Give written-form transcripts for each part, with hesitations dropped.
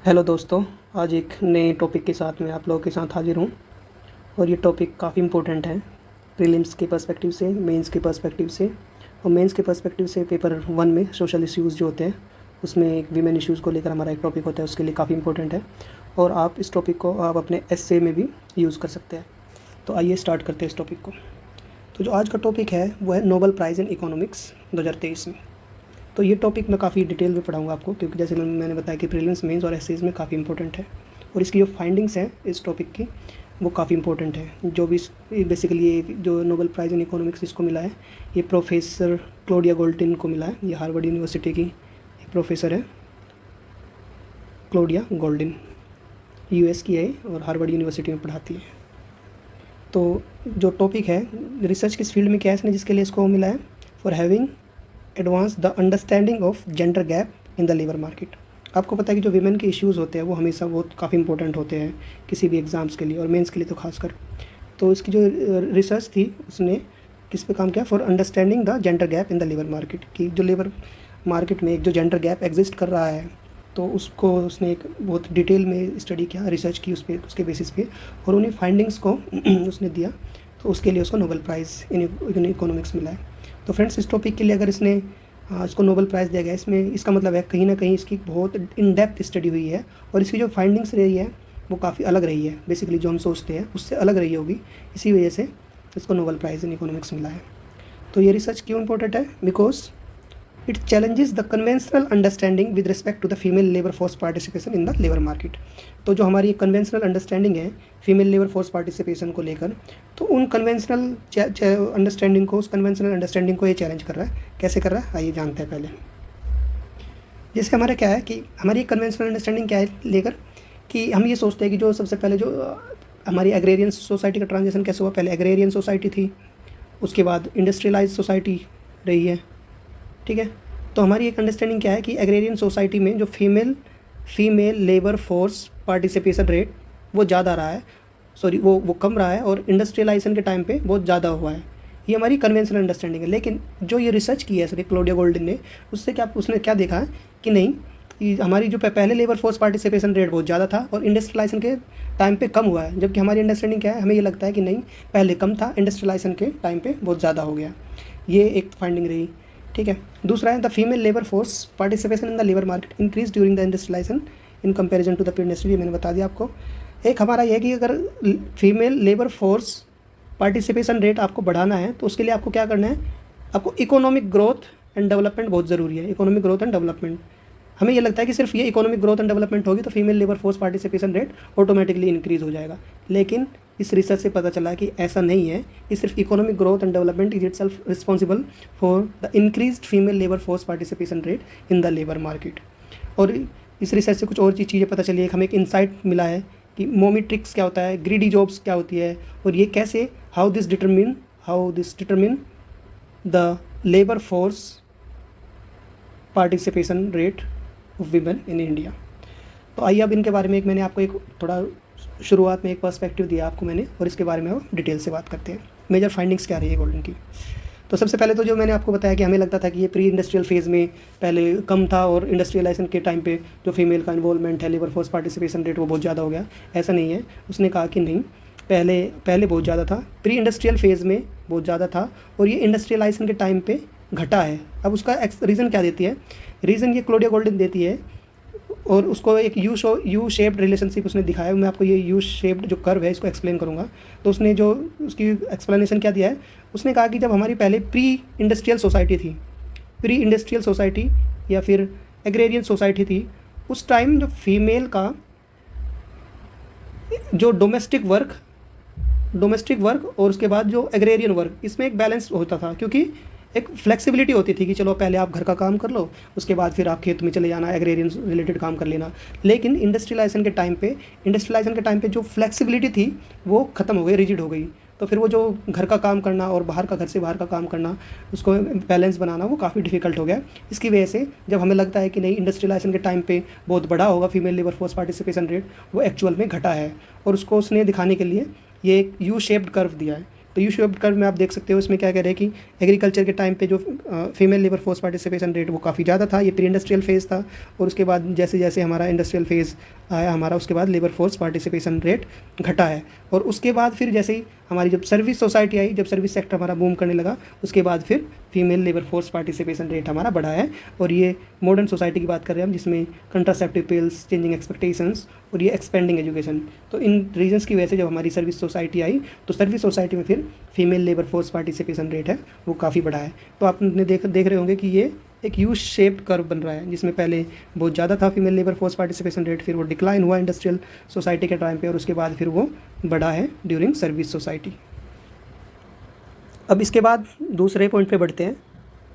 Hello दोस्तों, आज एक नए टॉपिक के साथ मैं आप लोगों के साथ हाजिर हूँ। और ये टॉपिक काफ़ी इम्पोर्टेंट है प्रीलिम्स के पर्सपेक्टिव से, मेंस के पर्सपेक्टिव से। और मेंस के पर्सपेक्टिव से पेपर 1 में सोशल इश्यूज़ जो होते हैं उसमें एक वीमेन इश्यूज़ को लेकर हमारा एक टॉपिक होता है, उसके लिए काफ़ी इंपॉर्टेंट है। और आप इस टॉपिक को आप अपने एस्से में भी यूज़ कर सकते हैं। तो आइए स्टार्ट करते हैं इस टॉपिक को। तो जो आज का टॉपिक है वो है नोबेल प्राइज़ इन इकोनॉमिक्स 2023 में। तो ये टॉपिक मैं काफ़ी डिटेल में पढ़ाऊँगा आपको, क्योंकि जैसे मैंने बताया कि प्रीलिम्स, मेंस और एसेज में काफ़ी इंपॉर्टेंट है। और इसकी जो फाइंडिंग्स हैं इस टॉपिक की वो काफ़ी इंपॉर्टेंट है। जो भी बेसिकली ये जो नोबेल प्राइज़ इन इकोनॉमिक्स इसको मिला है, ये प्रोफेसर क्लोडिया गोल्डिन को मिला है। ये हार्वर्ड यूनिवर्सिटी की एक प्रोफेसर है, क्लोडिया गोल्डिन। यूएस की है और हार्वर्ड यूनिवर्सिटी में पढ़ाती है। तो जो टॉपिक है, रिसर्च किस फील्ड में किया है इसने जिसके लिए इसको मिला है? For having advance the understanding of gender gap in the labour market. आपको पता है कि जो वीमेन के इश्यूज़ होते हैं वो हमेशा बहुत काफ़ी इंपॉर्टेंट होते हैं किसी भी एग्ज़ाम्स के लिए, और मेंस के लिए तो खासकर। तो इसकी जो रिसर्च थी उसने किस पे काम किया? For understanding the gender gap in the labour market, कि जो लेबर मार्केट में एक जो जेंडर गैप एग्जिस्ट कर रहा है, तो उसको उसने एक बहुत डिटेल में स्टडी किया, रिसर्च की उसके बेसिस पे, और उन्हीं फाइंडिंग्स को उसने दिया। तो उसके लिए उसको नोबेल प्राइज़ इन इकोनॉमिक्स मिला है। तो फ्रेंड्स, इस टॉपिक के लिए अगर इसको नोबेल प्राइज़ दिया गया, इसमें इसका मतलब है कहीं ना कहीं इसकी बहुत इन डेप्थ स्टडी हुई है, और इसकी जो फाइंडिंग्स रही है वो काफ़ी अलग रही है। बेसिकली जो हम सोचते हैं उससे अलग रही होगी, इसी वजह से इसको नोबेल प्राइज़ इन इकोनॉमिक्स मिला है। तो ये रिसर्च क्यों इंपॉर्टेंट है? Because it challenges the conventional understanding with respect to the female labour force participation in the labour market. तो जो हमारी कन्वेंशनल अंडरस्टैंडिंग है फीमेल लेबर फोर्स पार्टिसिपेशन को लेकर, तो उन कन्वेंशनल अंडरस्टैंडिंग को, उस कन्वेंशनल अंडरस्टैंडिंग को ये चैलेंज कर रहा है। कैसे कर रहा है आइए जानते हैं पहले। जैसे हमारा क्या है कि हमारी कन्वेंशनल अंडरस्टैंडिंग क्या है लेकर, कि हम ये सोचते हैं कि जो सबसे पहले जो हमारी एग्रेरियन सोसाइटी का ट्रांजिशन कैसे हुआ? पहले एग्रेरियन सोसाइटी थी, उसके बाद इंडस्ट्रियलाइज सोसाइटी रही है, ठीक है। तो हमारी एक अंडरस्टैंडिंग क्या है कि एग्रेरियन सोसाइटी में जो female labour force participation rate वो ज़्यादा रहा है, सॉरी वो कम रहा है, और इंडस्ट्रियलाइजेशन के टाइम पे बहुत ज़्यादा हुआ है। ये हमारी कन्वेंशनल अंडरस्टैंडिंग है। लेकिन जो ये रिसर्च की है सर क्लोडिया गोल्डिन ने, उसने क्या देखा है कि नहीं, कि हमारी जो पहले लेबर फोर्स पार्टिसिपेशन रेट बहुत ज़्यादा था और इंडस्ट्रियलाइजेशन के टाइम पे कम हुआ है। जबकि हमारी अंडरस्टैंडिंग क्या है, हमें ये लगता है कि नहीं, पहले कम था, इंडस्ट्रियलाइजेशन के टाइम पे बहुत ज़्यादा हो गया। ये एक फाइंडिंग रही, ठीक है। दूसरा है the female labour force participation in the labour market increase during the industrialisation in comparison to the pre industry. मैंने बता दिया आपको। एक हमारा यह है कि अगर female labour force participation rate आपको बढ़ाना है तो उसके लिए आपको क्या करना है? आपको इकोनॉमिक ग्रोथ एंड डेवलपमेंट बहुत ज़रूरी है। इकोनॉमिक ग्रोथ एंड डेवलपमेंट, हमें ये लगता है कि सिर्फ ये इकोनॉमिक ग्रोथ एंड डेवलपमेंट होगी तो female labour force participation rate automatically increase हो जाएगा। लेकिन इस रिसर्च से पता चला कि ऐसा नहीं है। ये सिर्फ economic growth and development is itself responsible for the increased female labour force participation rate in the labour market. और इस रिसर्च से कुछ और चीज़ें पता चली है। हमें एक इंसाइट मिला है कि मोमिट्रिक्स क्या होता है, ग्रीडी जॉब्स क्या होती है, और ये कैसे how this determine the labour force participation rate of women in India. तो आइए अब इनके बारे में मैंने आपको एक थोड़ा शुरुआत में एक पर्सपेक्टिव दिया आपको मैंने, और इसके बारे में अब डिटेल से बात करते हैं। मेजर फाइंडिंग्स क्या रही है गोल्डन की? तो सबसे पहले तो जो मैंने आपको बताया कि हमें लगता था कि ये प्री इंडस्ट्रियल फेज़ में पहले कम था, और इंडस्ट्रियलाइजेशन के टाइम पे जो फीमेल का इन्वॉल्वमेंट है, लेबर फोर्स पार्टिसिपेशन रेट वो बहुत ज़्यादा हो गया। ऐसा नहीं है। उसने कहा कि नहीं, पहले बहुत ज़्यादा था, प्री इंडस्ट्रियल फेज़ में बहुत ज़्यादा था, और ये इंडस्ट्रियलाइजेशन के टाइम पे घटा है। अब उसका रीज़न क्या देती है? रीज़न ये क्लोडिया गोल्डन देती है, और उसको एक यू शेप्ड रिलेशनशिप उसने दिखाया। मैं आपको ये यू शेप्ड जो कर्व है इसको एक्सप्लेन करूँगा। तो उसने जो उसकी एक्सप्लेनेशन क्या दिया है, उसने कहा कि जब हमारी पहले प्री इंडस्ट्रियल सोसाइटी थी, प्री इंडस्ट्रियल सोसाइटी या फिर एग्रेरियन सोसाइटी थी, उस टाइम जो फीमेल का जो डोमेस्टिक वर्क और उसके बाद जो एग्रेरियन वर्क, इसमें एक बैलेंस होता था, क्योंकि एक फ्लेक्सिबिलिटी होती थी कि चलो पहले आप घर का काम कर लो, उसके बाद फिर आप खेत में चले जाना, एग्रेरियन रिलेटेड काम कर लेना। लेकिन इंडस्ट्रियलाइजेशन के टाइम पे जो फ्लेक्सिबिलिटी थी वो ख़त्म हो गई, रिजिड हो गई। तो फिर वो जो घर का काम करना और घर से बाहर का काम करना, उसको बैलेंस बनाना वो काफ़ी डिफिकल्ट हो गया। इसकी वजह से जब हमें लगता है कि नहीं, इंडस्ट्रियलाइजेशन के टाइम पे बहुत बड़ा होगा female labour force participation rate, वो एक्चुअल में घटा है। और उसको उसने दिखाने के लिए ये एक यू शेप्ड कर्व दिया है तो यू शेप्ड कर्व में आप देख सकते हो इसमें क्या कह रहे हैं कि एग्रीकल्चर के टाइम पे जो female labour force participation rate वो काफ़ी ज़्यादा था, ये प्री इंडस्ट्रियल फेज़ था, और उसके बाद जैसे जैसे हमारा इंडस्ट्रियल फेज़ आया हमारा, उसके बाद लेबर फोर्स पार्टिसिपेशन रेट घटा है। और उसके बाद फिर जैसे ही हमारी जब सर्विस सोसाइटी आई, जब सर्विस सेक्टर हमारा बूम करने लगा, उसके बाद फिर female labour force participation rate हमारा बढ़ा है। और ये मॉडर्न सोसाइटी की बात कर रहे हैं हम, जिसमें कंट्रासेप्टिव पिल्स, चेंजिंग एक्सपेक्टेशंस और ये एक्सपेंडिंग एजुकेशन। तो इन रीजंस की वजह से जब हमारी सर्विस सोसाइटी आई तो सर्विस सोसाइटी में फिर female labour force participation rate है वो काफ़ी बढ़ा है। तो आपने देख रहे होंगे कि ये एक यू शेप्ड कर्व बन रहा है, जिसमें पहले बहुत ज़्यादा था female labour force participation rate, फिर वो डिक्लाइन हुआ इंडस्ट्रियल सोसाइटी के टाइम पे, और उसके बाद फिर वो बढ़ा है ड्यूरिंग सर्विस सोसाइटी। अब इसके बाद दूसरे पॉइंट पे बढ़ते हैं,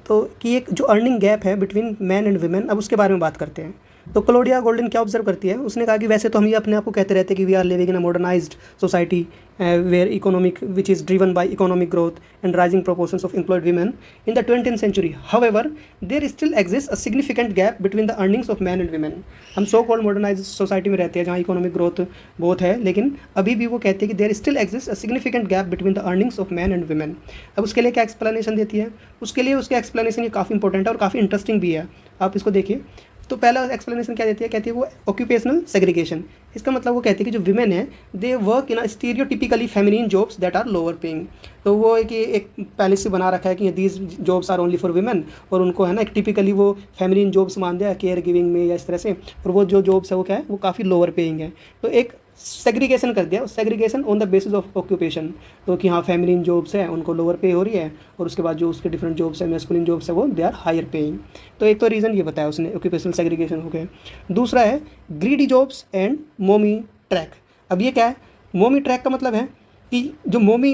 तो कि एक जो अर्निंग गैप है बिटवीन मैन एंड वीमेन, अब उसके बारे में बात करते हैं। तो क्लोडिया गोल्डन क्या ऑब्जर्व करती है, उसने कहा कि वैसे तो हम ये अपने आप को कहते रहते हैं कि we are living in a modernised society where economic which is driven by economic growth and rising proportions of employed women in the 20th century. However there still exist a significant gap between the earnings of man and women. हम so called modernised society में रहते हैं जहाँ economic growth बहुत है, लेकिन अभी भी वो कहते हैं कि there still exist a significant gap between the earnings of man and women. अब उसके लिए क्या एक्सप्लेनेशन देती है, उसके लिए उसके एक्सप्लेनेशन ये काफ़ी इंपॉर्टेंट है और काफ़ी इंटरेस्टिंग भी है, आप इसको देखिए। तो पहला एक्सप्लेनेशन क्या देती है, कहती है वो ऑक्यूपेशनल सेग्रीगेशन। इसका मतलब वो कहती है कि जो विमेन है they work in a stereotypically feminine jobs that are lower paying. तो वो एक पहले से बना रखा है कि these jobs are only for women, और उनको है ना एक टिपिकली वो फेमिनिन जॉब्स मान दिया केयर गिविंग में या इस तरह से, और वो जो जॉब्स है वो क्या है वो काफ़ी लोअर पेइंग है। तो एक सेग्रीगेशन कर दिया, segregation on the basis of occupation. तो कि हाँ फेमिनिन जॉब्स है उनको लोअर पे हो रही है, और उसके बाद जो उसके डिफरेंट जॉब्स है मैस्कुलिन जॉब्स है वो दे आर हायर पेइंग। तो एक तो रीज़न ये बताया उसने, ऑक्यूपेशनल सेग्रीगेशन हो गया। दूसरा है greedy jobs and mommy track. अब ये क्या है, मोमी ट्रैक का मतलब है कि जो मोमी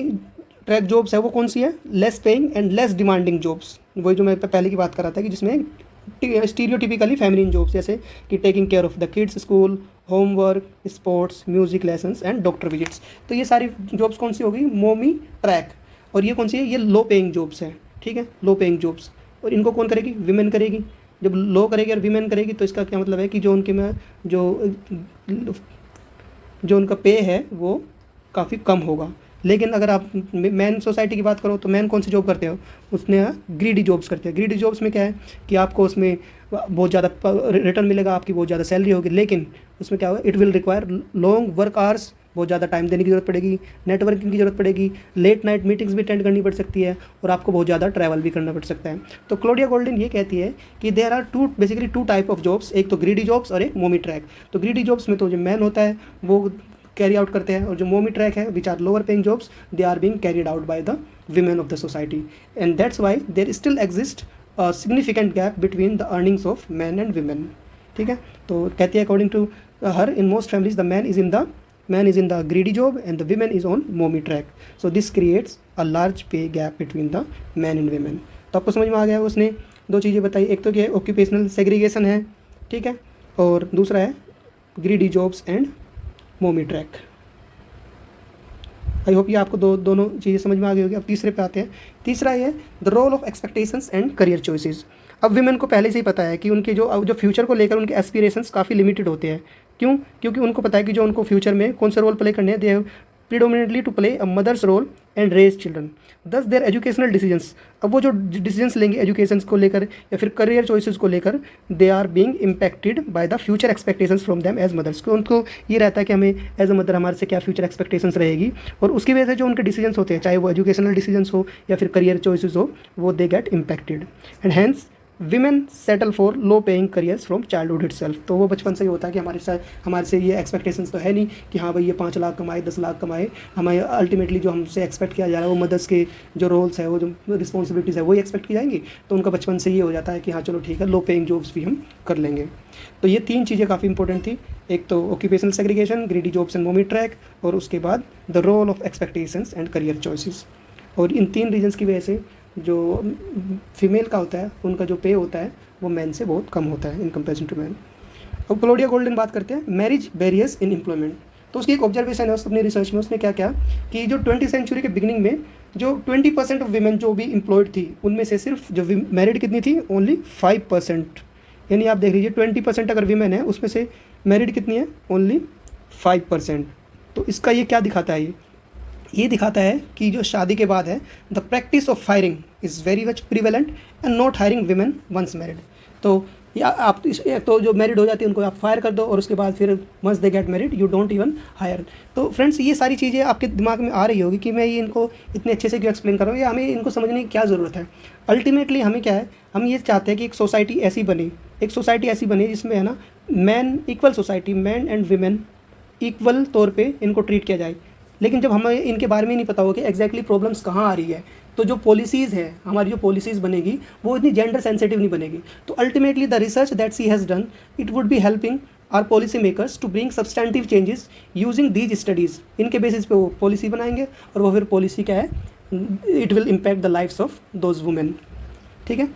ट्रैक जॉब्स है वो कौन सी है, less paying and less demanding jobs. वही जो मैं पहले की बात कर रहा था कि जिसमें स्टीरियोटिपिकली फेमिनिन जॉब्स, जैसे कि taking care of the kids, school, homework, sports, music lessons and doctor visits. तो ये सारी जॉब्स कौन सी होगी, मोमी ट्रैक। और ये कौन सी है, ये लो पेइंग जॉब्स हैं, ठीक है, लो पेइंग जॉब्स। और इनको कौन करेगी, विमेन करेगी। जब लो करेगी और विमेन करेगी तो इसका क्या मतलब है कि जो उनके में जो उनका पे है वो काफ़ी कम होगा। लेकिन अगर आप मैन सोसाइटी की बात करो तो मैन कौन सी जॉब करते हो, उसने ग्रीडी जॉब्स करते हैं। ग्रीडी जॉब्स में क्या है कि आपको उसमें बहुत ज़्यादा रिटर्न मिलेगा, आपकी बहुत ज़्यादा सैलरी होगी, लेकिन उसमें क्या होगा, it will require long work hours, बहुत ज़्यादा टाइम देने की ज़रूरत पड़ेगी, नेटवर्किंग की ज़रूरत पड़ेगी, लेट नाइट मीटिंग्स भी अटेंड करनी पड़ सकती है, और आपको बहुत ज़्यादा ट्रैवल भी करना पड़ सकता है। तो क्लोडिया गोल्डन ये कहती है कि there are basically two type of jobs, एक तो ग्रीडी जॉब्स और एक मोमी ट्रैक। तो ग्रीडी जॉब्स में तो जो मैन होता है वो कैरी आउट करते हैं, और जो मोमी ट्रैक है which are lower paying jobs they are being carried out by the women of the society, and that's why there still exist a significant gap between the earnings of man and women. ठीक है, तो कहती है according to her in most families the man is in the greedy job and the women is on mommy track. So this creates a large pay gap between the man and women. तो आपको समझ में आ गया, उसने दो चीज़ें बताई, एक तो क्या ऑक्यूपेशनल सेग्रीगेशन है, ठीक है, और दूसरा है greedy jobs and mommy track. I hope ये आपको दोनों चीज़ें समझ में आ गई होगी। अब तीसरे पे आते हैं। तीसरा ये the role of expectations and career choices. अब विमेन को पहले से ही पता है कि उनके जो फ्यूचर को लेकर उनके एस्पिरेशंस काफ़ी लिमिटेड होते हैं। क्यों? क्योंकि उनको पता है कि जो उनको फ्यूचर में कौन से रोल प्ले करने हैं, they have predominantly to play a mother's role and raise children, thus their educational decisions. अब वो जो डिसीजंस लेंगे एजुकेशंस को लेकर या फिर करियर चॉइसेस को लेकर, they are being impacted by the future expectations from them as mothers. तो उनको ये रहता है कि हमें एज अ मदर हमारे से क्या फ्यूचर एक्सपेक्टेशंस रहेगी, और उसकी वजह से जो उनके डिसीजंस होते हैं, चाहे वो एजुकेशनल डिसीजंस हो या फिर करियर चॉइसेस हो, वो they get impacted, and hence women settle for low paying careers from childhood itself. तो वो बचपन से ही होता है कि हमारे से ये एक्सपेक्टेशंस तो है नहीं कि हाँ भाई ये 5 लाख कमाए, 10 लाख कमाए। हमें अल्टीमेटली जो हमसे एक्सपेक्ट किया जा रहा है वो मदर्स के जो रोल्स है, वो जो रिस्पॉन्सिबिलिटीज़ है वही एक्सपेक्ट की जाएंगी। तो उनका बचपन से ये हो जाता है कि हाँ चलो ठीक है, लो पेइंग जॉब्स भी हम कर लेंगे। तो ये 3 चीज़ें काफ़ी इंपॉर्टेंट थी, एक तो occupational segregation, greedy jobs and mommy track, और उसके बाद the role of expectations and career choices. और इन 3 रीजन्स की वजह से जो फीमेल का होता है उनका जो पे होता है वो मैन से बहुत कम होता है इन कंपेरिजन टू मैन। अब क्लोडिया गोल्डन बात करते हैं मैरिज बैरियर्स इन एम्प्लॉयमेंट। तो उसकी एक ऑब्जर्वेशन है उस अपनी रिसर्च में, उसने क्या किया कि जो 20th सेंचुरी के बिगिनिंग में जो 20% ऑफ वीमेन जो भी एम्प्लॉयड थी, उनमें से सिर्फ जो मैरिड कितनी थी, ओनली 5%। यानी आप देख लीजिए 20% अगर वीमेन है उसमें से मैरिड कितनी है, ओनली 5%। तो इसका ये क्या दिखाता है, ये दिखाता है कि जो शादी के बाद है, the practice of firing is very much prevalent and not hiring women once married. तो या आप तो जो मैरिड हो जाती है उनको आप फायर कर दो और उसके बाद फिर once they get married you don't even hire. तो फ्रेंड्स ये सारी चीज़ें आपके दिमाग में आ रही होगी कि मैं ये इनको इतने अच्छे से क्यों एक्सप्लेन कर रहा हूँ, या हमें इनको समझने की क्या ज़रूरत है। अल्टीमेटली हमें क्या है, हम ये चाहते हैं कि एक सोसाइटी ऐसी बने जिसमें है ना man equal society, man and women equal तौर पे इनको ट्रीट किया जाए। लेकिन जब हमें इनके बारे में नहीं पता हो कि एग्जैक्टली प्रॉब्लम्स कहाँ आ रही है, तो जो पॉलिसीज़ है, हमारी जो पॉलिसीज़ बनेगी वो इतनी जेंडर सेंसिटिव नहीं बनेगी। तो ultimately the research that she has done, it would be helping our policy makers to bring substantive changes using these studies. इनके बेसिस पे वो पॉलिसी बनाएंगे और वो फिर पॉलिसी क्या है, it will impact the lifes of those women. ठीक है।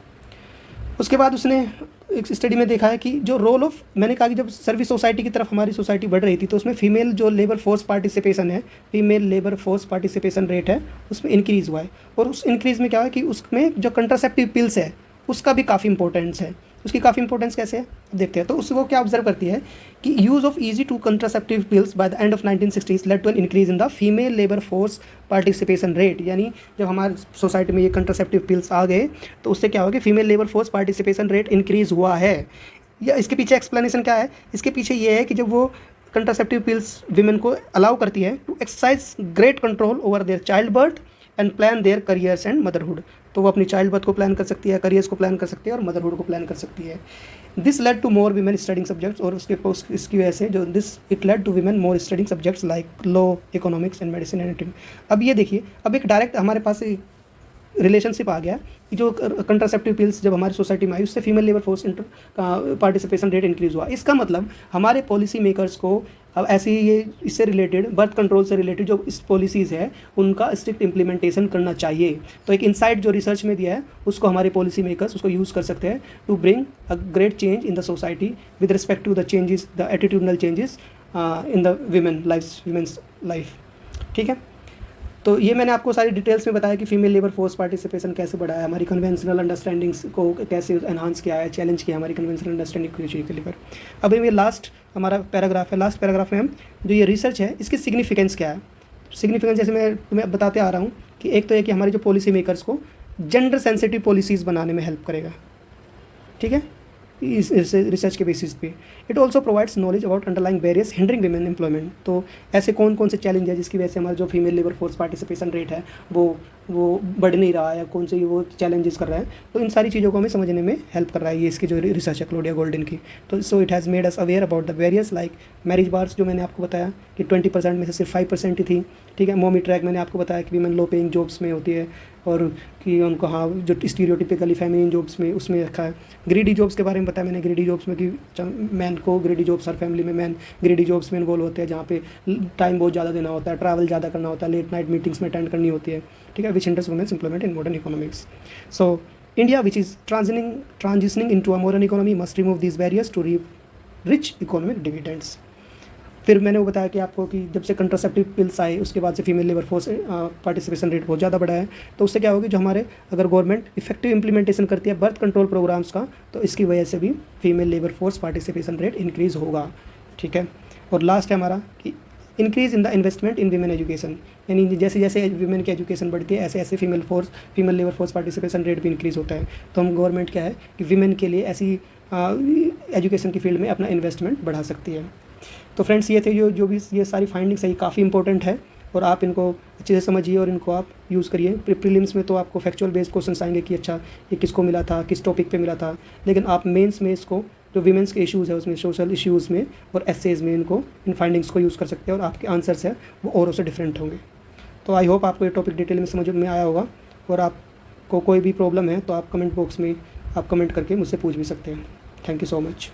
उसके बाद उसने एक स्टडी में देखा है कि जो रोल ऑफ, मैंने कहा कि जब सर्विस सोसाइटी की तरफ हमारी सोसाइटी बढ़ रही थी तो उसमें फीमेल जो लेबर फोर्स पार्टिसिपेशन है, female labour force participation rate है, उसमें इंक्रीज़ हुआ है। और उस इंक्रीज़ में क्या है कि उसमें जो कंट्रासेप्टिव पिल्स है उसका भी काफ़ी इंपॉर्टेंस है। उसकी काफ़ी इंपॉर्टेंस कैसे है देखते हैं। तो उससे वो क्या ऑब्जर्व करती है कि use of easy to contraceptive pills by the end of 1960s led to an increase in the female labour force participation rate. यानी जब हमारे सोसाइटी में ये कंट्रासेप्टिव पिल्स आ गए तो उससे क्या होगा कि female labour force participation rate increase हुआ है। या इसके पीछे एक्सप्लेनेशन क्या है, इसके पीछे ये है कि जब वो कंट्रासेप्टिव पिल्स विमेन को अलाउ करती है to exercise great control over their child birth and plan their careers and motherhood. तो वो अपनी चाइल्ड बर्थ को प्लान कर सकती है, करियर्स को प्लान कर सकती है और मदरहुड को प्लान कर सकती है। This led to more women studying subjects, और इसकी वजह से जो it led to women more studying subjects like law, economics and medicine and anything. अब ये देखिए, अब एक डायरेक्ट हमारे पास रिलेशनशिप आ गया कि जो कंट्रासेप्टिव पिल्स जब हमारी सोसाइटी में आई उससे female labour force participation rate increase हुआ। इसका मतलब हमारे पॉलिसी मेकर्स को अब ऐसे ये इससे रिलेटेड, बर्थ कंट्रोल से रिलेटेड जो इस पॉलिसीज़ है उनका स्ट्रिक्ट इम्प्लीमेंटेशन करना चाहिए। तो एक इंसाइट जो रिसर्च में दिया है उसको हमारे पॉलिसी मेकर्स उसको यूज़ कर सकते हैं to bring a great change in the society with respect to the changes, the attitudinal changes in the women's life. ठीक है। तो ये मैंने आपको सारी डिटेल्स में बताया कि फीमेल लेबर फोर्स पार्टिसिपेशन कैसे बढ़ाया, हमारी कन्वेंशनल अंडरस्टैंडिंग्स को कैसे एनहांस किया है, चैलेंज किया हमारी कन्वेंशनल अंडरस्टैंडिंग को लेकर। अब ये लास्ट हमारा पैराग्राफ है, लास्ट पैराग्राफ में हम जो ये रिसर्च है इसकी सिग्निफिकेंस क्या है। सिग्निफिकेंस जैसे मैं तुम्हें बताते आ रहा हूँ कि एक तो है कि हमारे जो पॉलिसी मेकर्स को जेंडर सेंसिटिव पॉलिसीज़ बनाने में हेल्प करेगा। ठीक है, इस रिसर्च के बेसिस पे। It also provides knowledge about underlying barriers hindering women employment. तो ऐसे कौन कौन से चैलेंज है जिसकी वजह से हमारा जो female labour force participation rate है वो बढ़ नहीं रहा है, या कौन से वो चैलेंजेस कर रहा है। तो इन सारी चीज़ों को हमें समझने में हेल्प कर रहा है ये इसकी जो रिसर्च है क्लोडिया गोल्डन की। तो so it has made us aware about the barriers like marriage bars, जो मैंने आपको बताया कि 20% में से सिर्फ 5% ही थी। ठीक है। मोमी ट्रैक मैंने आपको बताया कि वीमेन लो पेइंग जॉब्स में होती है और कि उनको हाँ जो स्टीरियोटिपिकली फेमिनिन जॉब्स में उसमें रखा है। ग्रीडी जॉब्स के बारे में बताया मैंने, ग्रीडी जॉब्स में कि मैन को ग्रीडी जॉब्स, हर फैमिली में मैन ग्रीडी जॉब्स में इन्वॉल्व होते हैं जहाँ पे टाइम बहुत ज़्यादा देना होता है, ट्रैवल ज़्यादा करना होता है, लेट नाइट मीटिंग्स में अटेंड करनी होती है। ठीक है। Which hinders women's employment in modern economics. So India which is transitioning into a modern economy must remove these barriers to reap rich economic dividends। फिर मैंने वो बताया कि आपको कि जब से कंट्रासेप्टिव पिल्स आए उसके बाद से female labour force participation rate बहुत ज़्यादा बढ़ा है। तो उससे क्या होगी, जो हमारे अगर गवर्नमेंट इफेक्टिव इंप्लीमेंटेशन करती है बर्थ कंट्रोल प्रोग्राम्स का, तो इसकी वजह से भी female labour force participation rate increase होगा। ठीक है। और लास्ट है हमारा कि increase in the investment in women education, यानी जैसे जैसे वीमेन की एजुकेशन बढ़ती है ऐसे ऐसे female labour force participation rate भी इंक्रीज़ होता है। तो हम गवर्नमेंट क्या है कि वीमेन के लिए ऐसी एजुकेशन की फील्ड में अपना इन्वेस्टमेंट बढ़ा सकती है। तो फ्रेंड्स ये थे जो भी ये सारी फाइंडिंग्स है, काफ़ी इंपॉर्टेंट है और आप इनको अच्छे से समझिए और इनको आप यूज़ करिए। प्रीलिम्स में तो आपको फैक्चुअल बेस्ड क्वेश्चन आएंगे कि अच्छा ये किसको मिला था, किस टॉपिक पे मिला था, लेकिन आप मेंस में इसको जो वीमेंस के इश्यूज़ है उसमें, सोशल इश्यूज़ में और एसेज में इन फाइंडिंग्स को यूज़ कर सकते हैं और आपके आंसर्स है वो औरों से डिफरेंट होंगे। तो आई होप आपको ये टॉपिक डिटेल में समझ में आया होगा, और आपको कोई भी प्रॉब्लम है तो आप कमेंट बॉक्स में आप कमेंट करके मुझसे पूछ भी सकते हैं। Thank you so much.